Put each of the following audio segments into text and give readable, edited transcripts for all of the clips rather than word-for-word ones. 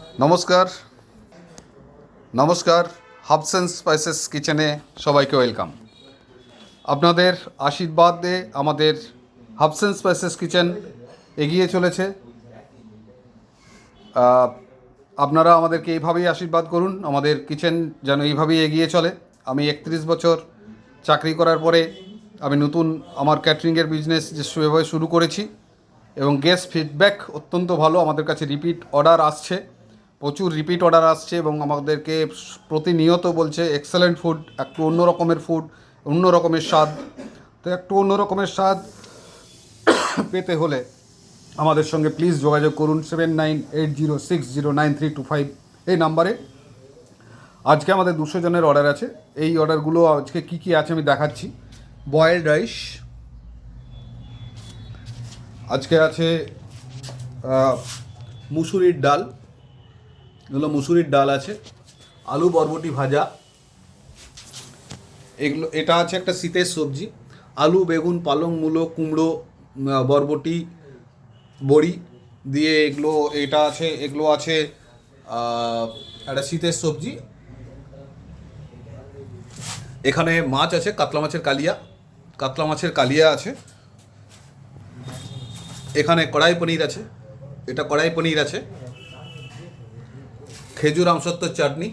নমস্কার নমস্কার herbs and spices কিচেনে সবাইকে ওয়েলকাম। আপনাদের আশীর্বাদে আমাদের হার্বস অ্যান্ড স্পাইসেস কিচেন এগিয়ে চলেছে। আপনারা আমাদেরকে এইভাবেই আশীর্বাদ করুন, আমাদের কিচেন যেন এইভাবেই এগিয়ে চলে। আমি 31 বছর চাকরি করার পরে আমি নতুন আমার ক্যাটারিংয়ের বিজনেস যেভাবে শুরু করেছি এবং গেস্ট ফিডব্যাক অত্যন্ত ভালো। আমাদের কাছে রিপিট অর্ডার আসছে, প্রচুর রিপিট অর্ডার আসছে এবং আমাদেরকে প্রতিনিয়ত বলছে এক্সেলেন্ট ফুড, একটু অন্য রকমের ফুড, অন্য রকমের স্বাদ। তো একটু অন্য রকমের স্বাদ পেতে হলে আমাদের সঙ্গে প্লিজ যোগাযোগ করুন 7980609325 এই নাম্বারে। আজকে আমাদের 200 জনের অর্ডার আছে। এই অর্ডারগুলো আজকে কী কী আছে আমি দেখাচ্ছি। বয়েলড রাইস আজকে আছে, মুসুরির ডাল, এগুলো মুসুরির ডাল আছে, আলু বরবটি ভাজা, এগুলো এটা আছে একটা শীতের সবজি, আলু বেগুন পালং মূলো কুমড়ো বরবটি বড়ি দিয়ে এগুলো, এটা আছে, এগুলো আছে একটা শীতের সবজি। এখানে মাছ আছে, কাতলা মাছের কালিয়া আছে। এখানে কড়াই পনির আছে, এটা কড়াই পনির আছে, খেজুর আমসত্ত্বর চাটনি,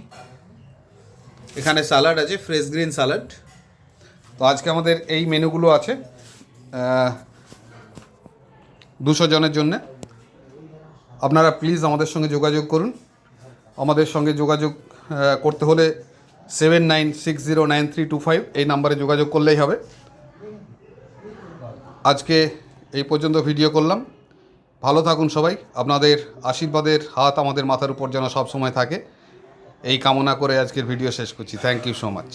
এখানে স্যালাড আছে, ফ্রেশ গ্রিন স্যালাড। তো আজকে আমাদের এই মেনুগুলো আছে 200 জনের জন্য। আপনারা প্লিজ আমাদের সঙ্গে যোগাযোগ করুন। আমাদের সঙ্গে যোগাযোগ করতে হলে 79609325 এই নাম্বারে যোগাযোগ করলেই হবে। আজকে এই পর্যন্ত ভিডিও করলাম। ভালো থাকুন সবাই, আপনাদের আশীর্বাদের হাত আমাদের মাথার উপর যেন সব সময় থাকে এই কামনা করে আজকের ভিডিও শেষ করছি। Thank you so much.